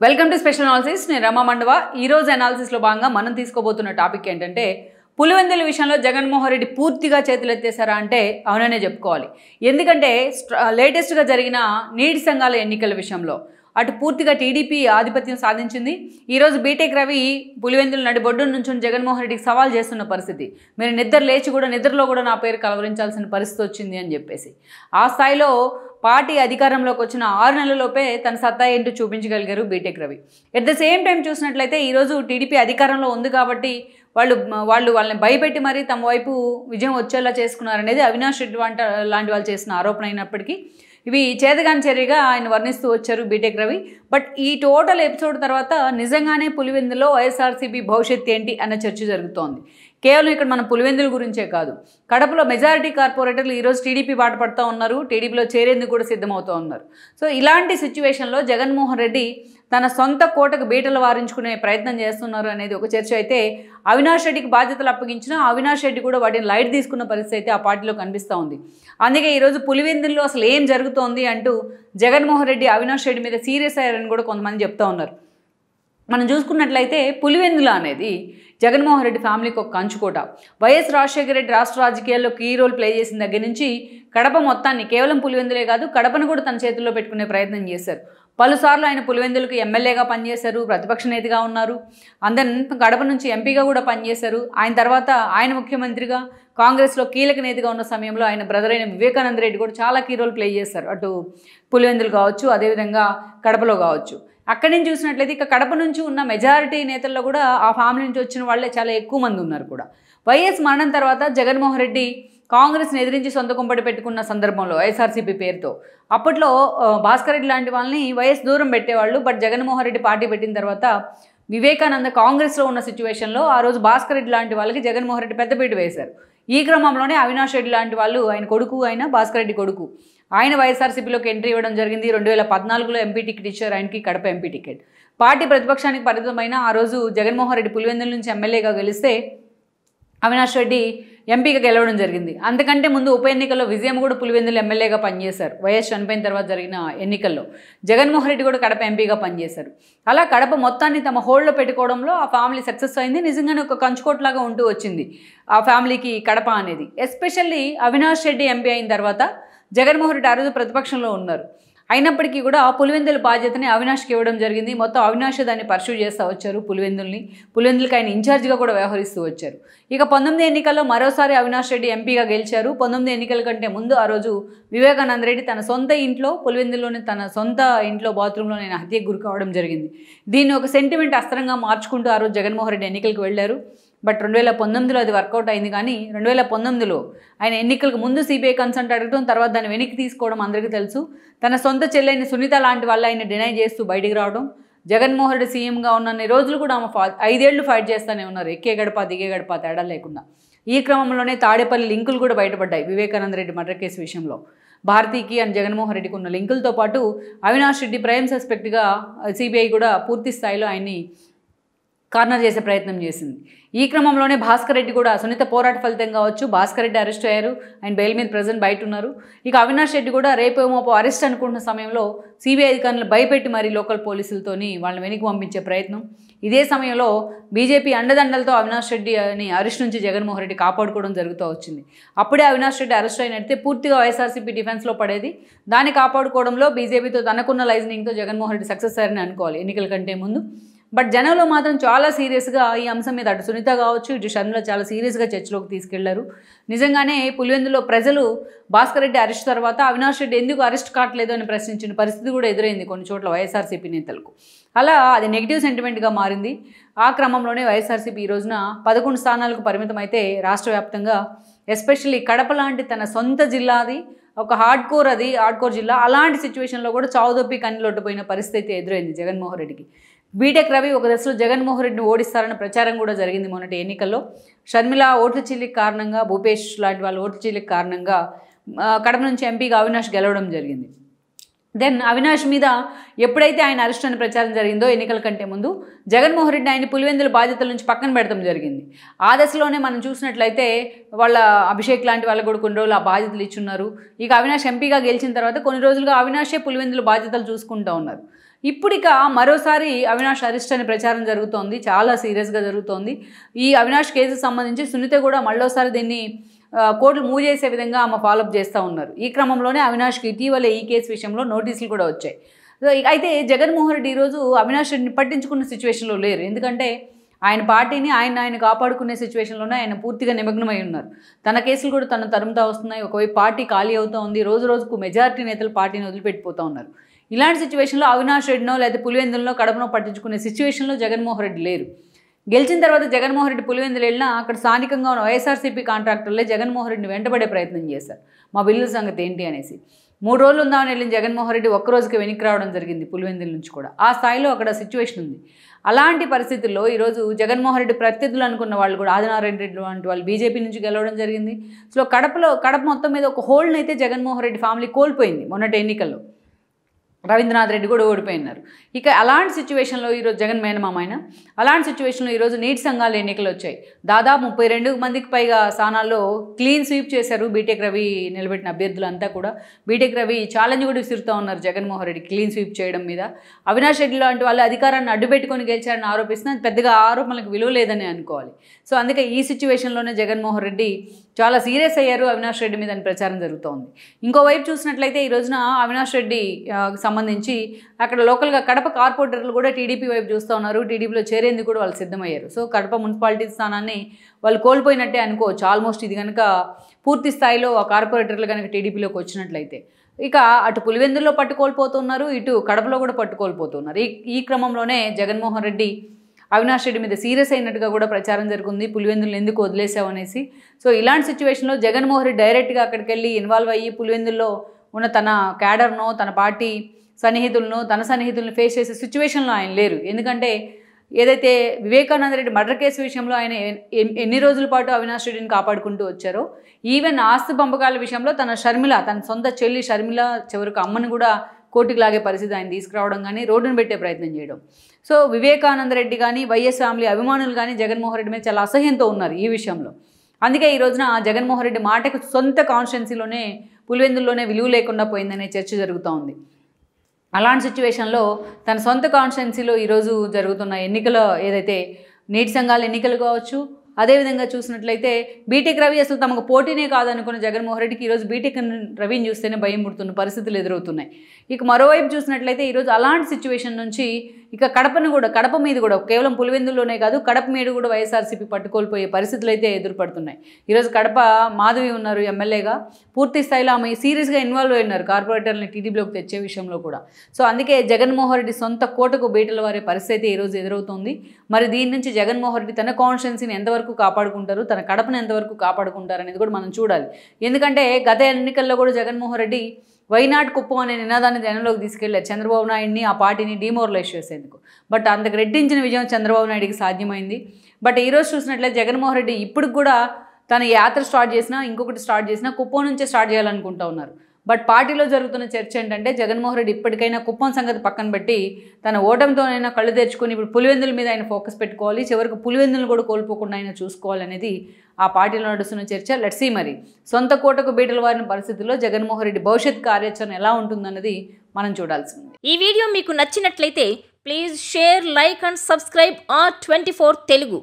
Welcome to special analysis. నేను రమా మండవ. ఈ రోజు అనాలిసిస్లో భాగంగా మనం తీసుకోబోతున్న టాపిక్ ఏంటంటే, పులివెందుల విషయంలో జగన్మోహన్ రెడ్డి పూర్తిగా చేతులెత్తేశారా అంటే అవుననే చెప్పుకోవాలి. ఎందుకంటే లేటెస్ట్గా జరిగిన నీటి సంఘాల ఎన్నికల విషయంలో అటు పూర్తిగా టీడీపీ ఆధిపత్యం సాధించింది. ఈరోజు బీటెక్ రవి పులివెందుల నడిబొడ్డు నుంచి జగన్మోహన్ రెడ్డికి సవాల్ చేస్తున్న పరిస్థితి. మీరు నిద్రలో కూడా నా పేరు కలవరించాల్సిన పరిస్థితి వచ్చింది అని చెప్పేసి ఆ స్థాయిలో పార్టీ అధికారంలోకి వచ్చిన 6 నెలలలోపే తన సత్తా ఏంటో చూపించగలిగారు BTech Ravi. At the same time చూసినట్లయితే ఈరోజు టీడీపీ అధికారంలో ఉంది కాబట్టి వాళ్ళని భయపెట్టి మరీ తమ వైపు విజయం వచ్చేలా చేసుకున్నారనేది అవినాష్ రెడ్డి లాంటి వాళ్ళు చేసిన ఆరోపణ అయినప్పటికీ ఇవి చేతగాని చర్యగా ఆయన వర్ణిస్తూ వచ్చారు బీటెక్ రవి. బట్ ఈ టోటల్ ఎపిసోడ్ తర్వాత నిజంగానే పులివెందులో వైఎస్ఆర్సీపీ భవిష్యత్తు ఏంటి అన్న చర్చ జరుగుతోంది. కేవలం ఇక్కడ మన పులివెందుల గురించే కాదు, కడపలో మెజారిటీ కార్పొరేటర్లు ఈరోజు టీడీపీ బాట పడుతూ ఉన్నారు, టీడీపీలో చేరేందుకు కూడా సిద్ధమవుతూ ఉన్నారు. సో ఇలాంటి సిచ్యువేషన్లో జగన్మోహన్ రెడ్డి తన సొంత కోటకు బీటలు వారించుకునే ప్రయత్నం చేస్తున్నారు అనేది ఒక చర్చ అయితే, అవినాష్ రెడ్డికి బాధ్యతలు అప్పగించినా అవినాష్ రెడ్డి కూడా వాటిని లైట్ తీసుకున్న పరిస్థితి అయితే ఆ పార్టీలో కనిపిస్తూ ఉంది. అందుకే ఈరోజు పులివెందుల్లో అసలు ఏం జరుగుతోంది అంటూ జగన్మోహన్ రెడ్డి అవినాష్ రెడ్డి మీద సీరియస్ అయ్యారని కూడా కొంతమంది చెప్తూ ఉన్నారు. మనం చూసుకున్నట్లయితే పులివెందుల అనేది జగన్మోహన్ రెడ్డి ఫ్యామిలీకి ఒక కంచుకోట. వైఎస్ రాజశేఖర రెడ్డి రాష్ట్ర రాజకీయాల్లో కీ రోల్ ప్లే చేసిన దగ్గర నుంచి కడప మొత్తాన్ని, కేవలం పులివెందులే కాదు కడపను కూడా తన చేతుల్లో పెట్టుకునే ప్రయత్నం చేశారు. పలుసార్లు ఆయన పులివెందులకు ఎమ్మెల్యేగా పనిచేశారు, ప్రతిపక్ష నేతగా ఉన్నారు, అందరు కడప నుంచి ఎంపీగా కూడా పనిచేశారు. ఆయన తర్వాత ఆయన ముఖ్యమంత్రిగా కాంగ్రెస్లో కీలక నేతగా ఉన్న సమయంలో ఆయన బ్రదర్ అయిన వివేకానంద రెడ్డి కూడా చాలా కీ రోల్ ప్లే చేశారు, అటు పులివెందులు కావచ్చు అదేవిధంగా కడపలో కావచ్చు. అక్కడి నుంచి చూసినట్లయితే ఇక కడప నుంచి ఉన్న మెజారిటీ నేతల్లో కూడా ఆ ఫ్యామిలీ నుంచి వచ్చిన వాళ్ళే చాలా ఎక్కువ మంది ఉన్నారు కూడా. వైఎస్ మరణం తర్వాత జగన్మోహన్ రెడ్డి కాంగ్రెస్ని ఎదిరించి సొంత కుంపటి పెట్టుకున్న సందర్భంలో వైఎస్ఆర్సీపీ పేరుతో అప్పట్లో భాస్కర్ రెడ్డి లాంటి వాళ్ళని వైఎస్ దూరం పెట్టేవాళ్ళు. బట్ జగన్మోహన్ రెడ్డి పార్టీ పెట్టిన తర్వాత వివేకానంద కాంగ్రెస్లో ఉన్న సిచ్యువేషన్లో ఆ రోజు భాస్కర్ రెడ్డి లాంటి వాళ్ళకి జగన్మోహన్ రెడ్డి పెద్దపీట వేశారు. ఈ క్రమంలోనే అవినాష్ రెడ్డి లాంటి వాళ్ళు, ఆయన కొడుకు అయిన భాస్కర్ రెడ్డి కొడుకు, ఆయన వైఎస్ఆర్సీపీలోకి ఎంట్రీ ఇవ్వడం జరిగింది. 2014లో ఎంపీ టికెట్ ఇచ్చారు ఆయనకి, కడప ఎంపీ టికెట్. పార్టీ ప్రతిపక్షానికి పరిమితమైన ఆ రోజు జగన్మోహన్ రెడ్డి పులివెందుల నుంచి ఎమ్మెల్యేగా గెలిస్తే అవినాష్ రెడ్డి ఎంపీగా గెలవడం జరిగింది. అంతకంటే ముందు ఉప ఎన్నికల్లో విజయం కూడా పులివెందులు ఎమ్మెల్యేగా పనిచేశారు. వైఎస్ చనిపోయిన తర్వాత జరిగిన ఎన్నికల్లో జగన్మోహన్ రెడ్డి కూడా కడప ఎంపీగా పనిచేశారు. అలా కడప మొత్తాన్ని తమ హోల్డ్లో పెట్టుకోవడంలో ఆ ఫ్యామిలీ సక్సెస్ అయింది. నిజంగానే ఒక కంచుకోట్లాగా ఉంటూ వచ్చింది ఆ ఫ్యామిలీకి కడప అనేది. ఎస్పెషల్లీ అవినాష్ రెడ్డి ఎంపీ అయిన తర్వాత జగన్మోహన్ రెడ్డి ఆ రోజు ప్రతిపక్షంలో ఉన్నారు. అయినప్పటికీ కూడా ఆ పులివెందుల బాధ్యతని అవినాష్కి ఇవ్వడం జరిగింది. మొత్తం అవినాష్ దాన్ని పర్సూ చేస్తూ వచ్చారు. పులివెందులకి ఆయన ఇన్ఛార్జిగా కూడా వ్యవహరిస్తూ వచ్చారు. ఇక 19 ఎన్నికల్లో మరోసారి అవినాష్ రెడ్డి ఎంపీగా గెలిచారు. 19 ఎన్నికల కంటే ముందు ఆ రోజు వివేకానంద రెడ్డి తన సొంత ఇంట్లో, పులివెందుల్లోని తన సొంత ఇంట్లో బాత్రూంలో నేను హత్యకు గురి కావడం జరిగింది. దీన్ని ఒక సెంటిమెంట్ అస్త్రంగా మార్చుకుంటూ ఆ రోజు జగన్మోహన్ రెడ్డి ఎన్నికలకు వెళ్ళారు. బట్ 2019లో అది వర్కౌట్ అయింది. కానీ 2019లో ఆయన ఎన్నికలకు ముందు సిబిఐ కన్సల్ట్ అడగడం, తర్వాత దాన్ని వెనక్కి తీసుకోవడం అందరికీ తెలుసు. తన సొంత చెల్లెని సునీత లాంటి వాళ్ళు ఆయన డినై చేస్తూ బయటికి రావడం. జగన్మోహన్ రెడ్డి సీఎంగా ఉన్న రోజులు కూడా ఆమె 5 ఏళ్ళు ఫైట్ చేస్తూనే ఉన్నారు, ఎక్కే గడప దిగే గడప తేడా లేకుండా. ఈ క్రమంలోనే తాడేపల్లి లింకులు కూడా బయటపడ్డాయి వివేకానంద రెడ్డి మర్డర్ కేసు విషయంలో. భారతీకి అండ్ జగన్మోహన్ రెడ్డికి ఉన్న లింకులతో పాటు అవినాష్ రెడ్డి ప్రైమ్ సస్పెక్ట్గా సిబిఐ కూడా పూర్తి స్థాయిలో ఆయన్ని కార్నర్ చేసే ప్రయత్నం చేసింది. ఈ క్రమంలోనే భాస్కర్ రెడ్డి కూడా సునీత పోరాట ఫలితం కావచ్చు, భాస్కర్ రెడ్డి అరెస్ట్ అయ్యారు, ఆయన బెయిల్ మీద ప్రజెంట్ బయట ఉన్నారు. ఇక అవినాష్ రెడ్డి కూడా రేపేమోపో అరెస్ట్ అనుకుంటున్న సమయంలో సిబిఐ అధికారులు భయపెట్టి మరీ లోకల్ పోలీసులతోని వాళ్ళని వెనక్కి పంపించే ప్రయత్నం. ఇదే సమయంలో బీజేపీ అండదండలతో అవినాష్ రెడ్డిని అరెస్ట్ నుంచి జగన్మోహన్ రెడ్డి కాపాడుకోవడం జరుగుతూ వచ్చింది. అప్పుడే అవినాష్ రెడ్డి అరెస్ట్ అయినట్టే పూర్తిగా వైఎస్ఆర్సీపీ డిఫెన్స్లో పడేది. దాన్ని కాపాడుకోవడంలో బీజేపీతో తనకున్న లైజనింగ్తో జగన్మోహన్ రెడ్డి సక్సెస్ అయ్యారని అనుకోవాలి ఎన్నికల కంటే ముందు. బట్ జనంలో మాత్రం చాలా సీరియస్గా ఈ అంశం మీద అటు సునీత కావచ్చు, ఇటు షర్మిల చాలా సీరియస్గా చర్చలోకి తీసుకెళ్లారు. నిజంగానే పులివెందులో ప్రజలు భాస్కర్ రెడ్డి అరెస్ట్ తర్వాత అవినాష్ రెడ్డి ఎందుకు అరెస్ట్ కావట్లేదు అని ప్రశ్నించిన పరిస్థితి కూడా ఎదురైంది కొన్ని చోట్ల వైఎస్ఆర్సీపీ నేతలకు. అలా అది నెగిటివ్ సెంటిమెంట్గా మారింది. ఆ క్రమంలోనే వైఎస్ఆర్సీపీ ఈ రోజున 11 స్థానాలకు పరిమితం అయితే రాష్ట్ర వ్యాప్తంగా ఎస్పెషల్లీ కడప లాంటి తన సొంత జిల్లాది, ఒక హార్డ్ కోర్ జిల్లా, అలాంటి సిచ్యువేషన్లో కూడా చావుదొప్పి కన్నీలొట్టిపోయిన పరిస్థితి ఎదురైంది జగన్మోహన్ రెడ్డికి. బీటెక్ రవి ఒక దశలో జగన్మోహన్ రెడ్డిని ఓడిస్తారన్న ప్రచారం కూడా జరిగింది మొన్నటి ఎన్నికల్లో. షర్మిల ఓట్ల చీలిక కారణంగా, భూపేష్ లాంటి వాళ్ళ ఓట్ల చీలిక కారణంగా కడప నుంచి ఎంపీగా అవినాష్ గెలవడం జరిగింది. దెన్ అవినాష్ మీద ఎప్పుడైతే ఆయన అరెస్ట్ అని ప్రచారం జరిగిందో ఎన్నికల కంటే ముందు, జగన్మోహన్ రెడ్డి ఆయన పులివెందుల బాధ్యతల నుంచి పక్కన పెడతాం జరిగింది. ఆ దశలోనే మనం చూసినట్లయితే వాళ్ళ అభిషేక్ లాంటి వాళ్ళకు కూడా కొన్ని రోజులు ఆ బాధ్యతలు ఇచ్చున్నారు. ఇక అవినాష్ ఎంపీగా గెలిచిన తర్వాత కొన్ని రోజులుగా అవినాషే పులివెందుల బాధ్యతలు చూసుకుంటూ ఉన్నారు. ఇప్పుడిక మరోసారి అవినాష్ అరెస్ట్ అనే ప్రచారం జరుగుతోంది, చాలా సీరియస్గా జరుగుతోంది. ఈ అవినాష్ కేసుకు సంబంధించి సునీత కూడా మళ్ళోసారి దీన్ని కోర్టులు మూవ్ చేసే విధంగా ఆమె ఫాలోఅప్ చేస్తూ ఉన్నారు. ఈ క్రమంలోనే అవినాష్కి ఇటీవల ఈ కేసు విషయంలో నోటీసులు కూడా వచ్చాయి. అయితే జగన్మోహన్ రెడ్డి ఈరోజు అవినాష్ రెడ్డిని పట్టించుకున్న సిచ్యువేషన్లో లేరు. ఎందుకంటే ఆయన పార్టీని ఆయన కాపాడుకునే సిచ్యువేషన్లోనే ఆయన పూర్తిగా నిమగ్నమై ఉన్నారు. తన కేసులు కూడా తను తరుముతా వస్తున్నాయి. ఒకవైపు పార్టీ ఖాళీ అవుతూ ఉంది. రోజు రోజుకు మెజారిటీ నేతలు పార్టీని వదిలిపెట్టిపోతూ ఉన్నారు. ఇలాంటి సిచ్యువేషన్లో అవినాష్ రెడ్డినో లేదా పులివెందులనో కడపనో పట్టించుకునే సిచ్యువేషన్లో జగన్మోహన్ రెడ్డి లేరు. గెలిచిన తర్వాత జగన్మోహన్ రెడ్డి పులివెందులు వెళ్ళినా అక్కడ స్థానికంగా ఉన్న వైఎస్ఆర్సీపీ కాంట్రాక్టర్లే జగన్మోహన్ రెడ్డిని వెంటబడే ప్రయత్నం చేశారు. మా బిల్లుల సంగతి ఏంటి అనేసి 3 రోజులు ఉందామని వెళ్ళిన జగన్మోహన్ రెడ్డి ఒక్కరోజుకి వెనక్కి రావడం జరిగింది పులివెందుల నుంచి కూడా. ఆ స్థాయిలో అక్కడ సిచ్యువేషన్ ఉంది. అలాంటి పరిస్థితుల్లో ఈరోజు జగన్మోహన్ రెడ్డి ప్రత్యర్థులు అనుకున్న వాళ్ళు కూడా ఆదినారాయణ రెడ్డి వంటి వాళ్ళు బీజేపీ నుంచి గెలవడం జరిగింది. సో కడప మొత్తం మీద ఒక హోల్డ్ని అయితే జగన్మోహన్ రెడ్డి ఫ్యామిలీ కోల్పోయింది మొన్నటి ఎన్నికల్లో. రవీంద్రనాథ్ రెడ్డి కూడా ఓడిపోయినారు. ఇక అలాంటి సిచ్యువేషన్లో ఈరోజు జగన్ మేనమామ ఆయన అలాంటి సిచ్యువేషన్లో ఈరోజు నీటి సంఘాల ఎన్నికలు వచ్చాయి. దాదాపు 32 మందికి పైగా స్థానాల్లో క్లీన్ స్వీప్ చేశారు బీటెక్ రవి నిలబెట్టిన అభ్యర్థులంతా కూడా. బీటెక్ రవి ఛాలెంజ్ కూడా విసురుతూ ఉన్నారు జగన్మోహన్ రెడ్డి క్లీన్ స్వీప్ చేయడం మీద. అవినాష్ రెడ్డి లాంటి వాళ్ళు అధికారాన్ని అడ్డుపెట్టుకొని గెలిచారని ఆరోపిస్తున్నా పెద్దగా ఆరోపణలకు విలువ లేదని అనుకోవాలి. సో అందుకే ఈ సిచ్యువేషన్లోనే జగన్మోహన్ రెడ్డి చాలా సీరియస్ అయ్యారు అవినాష్ రెడ్డి మీద అని ప్రచారం జరుగుతోంది. ఇంకోవైపు చూసినట్లయితే ఈ రోజున అవినాష్ రెడ్డి సంబంధించి అక్కడ లోకల్గా కడప కార్పొరేటర్లు కూడా టీడీపీ వైపు చూస్తూ ఉన్నారు. టీడీపీలో చేరేందుకు కూడా వాళ్ళు సిద్ధమయ్యారు. సో కడప మున్సిపాలిటీ స్థానాన్ని వాళ్ళు కోల్పోయినట్టే అనుకోవచ్చు ఆల్మోస్ట్. ఇది కనుక పూర్తి స్థాయిలో ఆ కార్పొరేటర్లు కనుక టీడీపీలోకి వచ్చినట్లయితే. ఇక అటు పులివెందుల్లో పట్టుకోల్పోతున్నారు, ఇటు కడపలో కూడా పట్టుకోల్పోతున్నారు. ఈ క్రమంలోనే జగన్మోహన్ రెడ్డి అవినాష్ రెడ్డి మీద సీరియస్ అయినట్టుగా కూడా ప్రచారం జరుగుతుంది, పులివెందులను ఎందుకు వదిలేసావు అనేసి. సో ఇలాంటి సిచ్యువేషన్లో జగన్మోహన్ రెడ్డి డైరెక్ట్గా అక్కడికి వెళ్ళి ఇన్వాల్వ్ అయ్యి పులివెందుల్లో ఉన్న తన క్యాడర్నో తన పార్టీ సన్నిహితులను తన సన్నిహితులను ఫేస్ చేసే సిచ్యువేషన్లో ఆయన లేరు. ఎందుకంటే ఏదైతే వివేకానంద రెడ్డి మర్డర్ కేసు విషయంలో ఆయన ఎన్ని రోజుల పాటు అవినాష్ రెడ్డిని కాపాడుకుంటూ వచ్చారో, ఈవెన్ ఆస్తి పంపకాల విషయంలో తన సొంత చెల్లి షర్మిల చివరికి అమ్మను కూడా కోర్టుకు లాగే పరిస్థితి ఆయన తీసుకురావడం కానీ రోడ్డును పెట్టే ప్రయత్నం చేయడం. సో వివేకానంద రెడ్డి కానీ వైఎస్ ఫ్యామిలీ అభిమానులు కానీ జగన్మోహన్ రెడ్డి మీద చాలా అసహ్యంతో ఉన్నారు ఈ విషయంలో. అందుకే ఈ రోజున జగన్మోహన్ రెడ్డి మాటకు సొంత కాన్స్టిట్యున్సీలోనే పులివెందుల్లోనే విలువ లేకుండా పోయిందనే చర్చ జరుగుతూ ఉంది. అలాంటి సిచ్యువేషన్లో తన సొంత కాన్స్టిట్యున్సీలో ఈరోజు జరుగుతున్న ఎన్నికల ఏదైతే నీటి సంఘాల ఎన్నికలు కావచ్చు, అదేవిధంగా చూసినట్లయితే బీటెక్ రవి అసలు తమకు పోటీనే కాదనుకున్న జగన్మోహన్ రెడ్డికి ఈరోజు బీటెక్ రవిని చూస్తేనే భయం పుడుతున్న పరిస్థితులు ఎదురవుతున్నాయి. ఇక మరోవైపు చూసినట్లయితే ఈరోజు అలాంటి సిచ్యువేషన్ నుంచి ఇక కడప మీద కూడా కేవలం పులివెందుల్లోనే కాదు కడప మీద కూడా వైఎస్ఆర్సీపీ పట్టుకోల్పోయే పరిస్థితులు అయితే ఎదురుపడుతున్నాయి. ఈరోజు కడప మాధవి ఉన్నారు ఎమ్మెల్యేగా, పూర్తి స్థాయిలో ఆమె సీరియస్గా ఇన్వాల్వ్ అయినారు కార్పొరేటర్ని టీడీపీలోకి తెచ్చే విషయంలో కూడా. సో అందుకే జగన్మోహన్ రెడ్డి సొంత కోటకు బీటలు వారే పరిస్థితి ఈరోజు ఎదురవుతుంది. మరి దీని నుంచి జగన్మోహన్ రెడ్డి తన కాన్స్టిట్యున్సీని ఎంతవరకు కాపాడుకుంటారు, తన కడపను ఎంతవరకు కాపాడుకుంటారు అనేది కూడా మనం చూడాలి. ఎందుకంటే గత ఎన్నికల్లో కూడా జగన్మోహన్ రెడ్డి వైనాట్ కుప్పం అనే నినాదాన్ని జనంలోకి తీసుకెళ్లారు చంద్రబాబు నాయుడిని ఆ పార్టీని డిమోరలైజ్ చేసేందుకు. బట్ అంతకు రెట్టించిన విజయం చంద్రబాబు నాయుడికి సాధ్యమైంది. బట్ ఈరోజు చూసినట్లయితే జగన్మోహన్ రెడ్డి ఇప్పుడు కూడా తన యాత్ర స్టార్ట్ చేసినా ఇంకొకటి స్టార్ట్ చేసినా కుప్పం నుంచే స్టార్ట్ చేయాలనుకుంటూ ఉన్నారు. బట్ పార్టీలో జరుగుతున్న చర్చ ఏంటంటే జగన్మోహన్ రెడ్డి ఇప్పటికైనా కుప్పం సంగతి పక్కన పెట్టి తన ఓటమితోనైనా కళ్ళు తెరుచుకొని ఇప్పుడు పులివెందుల మీద ఆయన ఫోకస్ పెట్టుకోవాలి, చివరికి పులివెందులు కూడా కోల్పోకుండా ఆయన చూసుకోవాలనేది ఆ పార్టీలో నడుస్తున్న చర్చ. లెట్స్ సీ మరి సొంత కోటకు బీటలు వారిన పరిస్థితుల్లో జగన్మోహన్ రెడ్డి భవిష్యత్ కార్యాచరణ ఎలా ఉంటుందన్నది మనం చూడాల్సింది. ఈ వీడియో మీకు నచ్చినట్లయితే please share, like and subscribe R24 Telugu.